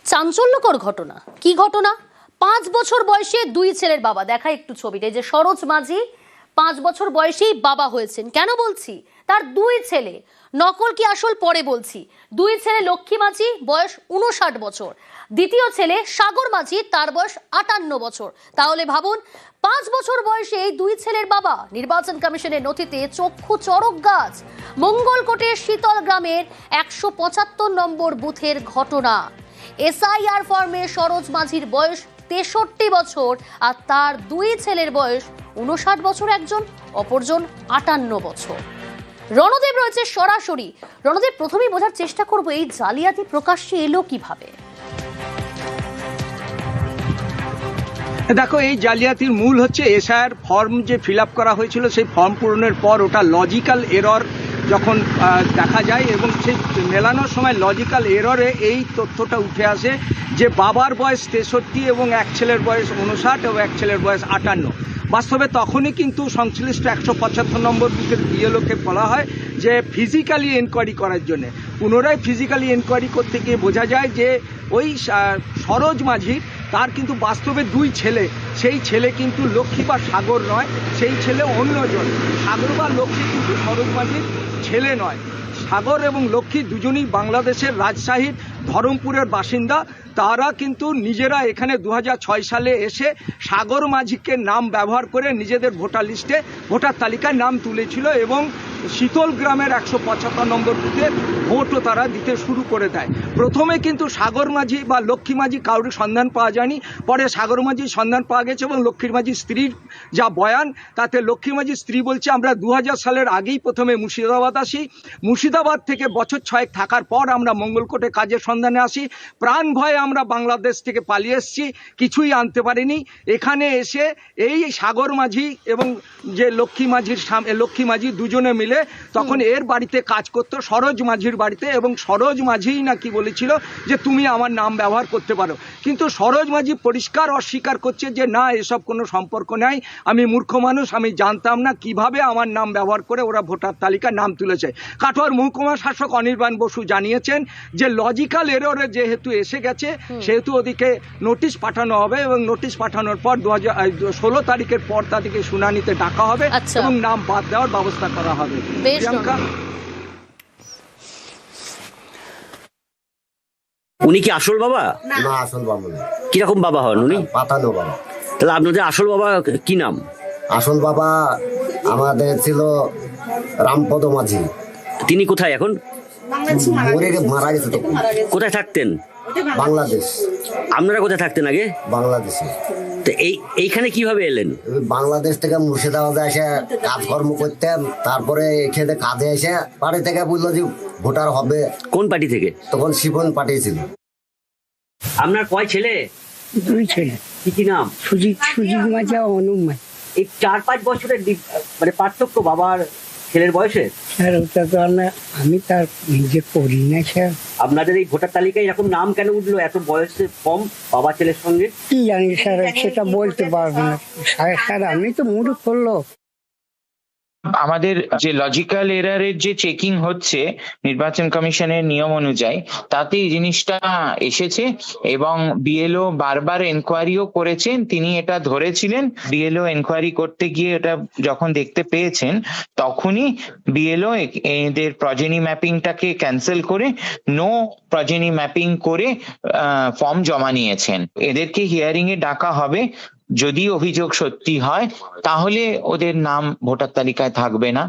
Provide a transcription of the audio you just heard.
চাঞ্চল্যকর ঘটনা। কি ঘটনা? 5 বছর বয়সে দুই ছেলের বাবা, দেখা একটু ছবিটা, এই যে সরোজ মাঝি 5 বছর বয়সেই বাবা হয়েছেন। কেন বলছি? তার দুই ছেলে, নকল কি আসল পরে বলছি। দুই ছেলে, লক্ষ্মী মাঝি বয়স 59 বছর, দ্বিতীয় ছেলে সাগর মাঝি, তার বয়স 58 বছর। তাহলে ভাবুন, 5 বছর বয়সে এই দুই ছেলের বাবা। নির্বাচন কমিশনের নথিতে চক্ষু চড়ক গাছ। মঙ্গলকোটের শীতল গ্রামের 175 নম্বর বুথের ঘটনা। এসআইআর ফর্মে সরোজ মাঝির বয়স 63 বছর আর তার দুই ছেলের বয়স 59 বছর, একজন, অপরজন 58 বছর। রণদেব রয়েছে সরাসরি। রণদেব, প্রথমেই বোঝার চেষ্টা করব এই জালিয়াতি প্রকাশ্যে এলো কিভাবে। দেখো, এই জালিয়াতির মূল হচ্ছে এসআইআর ফর্ম যে ফিল আপ করা হয়েছিল, সেই ফর্ম পূরণের পর ওটা লজিক্যাল এরর যখন দেখা যায় এবং সেই মেলানোর সময় লজিক্যাল এররে এই তথ্যটা উঠে আসে যে বাবার বয়স 63 এবং এক ছেলের বয়স 59 এবং এক ছেলের বয়স 58। বাস্তবে তখনই কিন্তু সংশ্লিষ্ট 175 নম্বর বুথের বিএলওকে বলা হয় যে ফিজিক্যালি এনকোয়ারি করার জন্য। পুনরায় ফিজিক্যালি এনকোয়ারি করতে গিয়ে বোঝা যায় যে ওই সরোজ মাঝির, তার কিন্তু বাস্তবে দুই ছেলে। সেই ছেলে কিন্তু লক্ষ্মী বা সাগর নয়, সেই ছেলে অন্যজন। সাগর বা লক্ষ্মী কিন্তু সরোজ মাঝির ছেলে নয়। সাগর এবং লক্ষ্মী দুজনেই বাংলাদেশের রাজশাহীর ধরমপুরের বাসিন্দা। তারা কিন্তু নিজেরা এখানে 2006 সালে এসে সাগর মাঝিকে নাম ব্যবহার করে নিজেদের ভোটার লিস্টে, ভোটার তালিকায় নাম তুলেছিল এবং শীতল গ্রামের 175 নম্বর বুথে ভোটও তারা দিতে শুরু করে দেয়। প্রথমে কিন্তু সাগর মাঝি বা লক্ষ্মী মাঝি কারোর সন্ধান পাওয়া যায়নি, পরে সাগর মাঝির সন্ধান পাওয়া গেছে এবং লক্ষ্মীর মাঝির স্ত্রীর যা বয়ান, তাতে লক্ষ্মী মাঝির স্ত্রী বলছে, আমরা 2000 সালের আগেই প্রথমে মুর্শিদাবাদ আসি, মুর্শিদাবাদ থেকে বছর 6 থাকার পর আমরা মঙ্গলকোটে কাজের সন্ধানে আসি, প্রাণ ভয়ে আমরা বাংলাদেশ থেকে পালিয়ে এসেছি, কিছুই আনতে পারিনি। এখানে এসে এই সাগর মাঝি এবং যে লক্ষ্মী মাঝি দুজনে মিলে তখন এর বাড়িতে কাজ করতো, সরোজ মাঝির বাড়িতে, এবং সরোজ মাঝিই নাকি বলেছিল যে তুমি আমার নাম ব্যবহার করতে পারো। কিন্তু সরোজ মাঝি পরিষ্কার অস্বীকার করছে যে না, এসব কোনো সম্পর্ক নাই, আমি মূর্খ মানুষ, আমি জানতাম না কিভাবে আমার নাম ব্যবহার করে ওরা ভোটার তালিকায় নাম তুলেছে। কাটোয়ার মহকুমা শাসক অনির্বাণ বসু জানিয়েছেন যে লজিক্যাল এররে যেহেতু এসে গেছে, সেহেতু ওদিকে নোটিশ পাঠানো হবে এবং নোটিশ পাঠানোর পর 16 তারিখের পর তাদেরকে শুনানিতে ডাকা হবে এবং নাম বাদ দেওয়ার ব্যবস্থা করা হবে। উনি কি আসল বাবা? না, আসল বাবা না। কিরকম বাবা হন উনি? পাতানো বাবা। তাহলে আপনাদের আসল বাবা কি নাম? আসল বাবা আমাদের ছিল রামপদ মাঝি। তিনি কোথায় এখন? মারা গেছে তখন। কোথায় থাকতেন? বাংলাদেশ। আপনারা কোথায় থাকতেন আগে? বাংলাদেশে। তো এইখানে কিভাবে এলেন? বাংলাদেশ থেকে মুর্শিদাবাদে এসে কাজকর্ম করতেন, তারপরে এখানে কাজে এসে বাড়ি থেকে বললো যে ভোটার হবে। কোন পার্টি থেকে? তখন শিবন পাঠিয়েছিল। আপনার কয় ছেলে? দুই ছেলে। কি কি নাম? সুজিত মাঝি, অনুপ মাঝি। এই 4-5 বছরের মানে পার্থক্য বাবার ছেলের বয়সে? স্যার ওটা তো আমি তার নিজে করি না স্যার। আপনাদের এই ভোটার তালিকায় এরকম নাম কেন উঠলো এত বয়সে কম বাবা ছেলের সঙ্গে? কি জানি স্যার, সেটা বলতে পারবো না স্যার, আমি তো মূর্খ করলো। আমাদের যে লজিক্যাল এরারের যে চেকিং হচ্ছে নির্বাচন কমিশনের নিয়ম অনুযায়ী, তাতে এই জিনিসটা এসেছে এবং বিএলও বারবার এনকোয়ারিও করেছেন। তিনি এটা ধরেছিলেন, বিএলও এনকোয়ারি করতে গিয়ে এটা যখন দেখতে পেয়েছেন, তখনই বিএলও এদের প্রজেনি ম্যাপিংটাকে ক্যান্সেল করে নো প্রজেনি ম্যাপিং করে ফর্ম জমা নিয়েছেন। এদেরকে হিয়ারিং এ ডাকা হবে। যদি অভিযোগ সত্যি হয় তাহলে ওদের নাম ভোটার তালিকায় থাকবে না।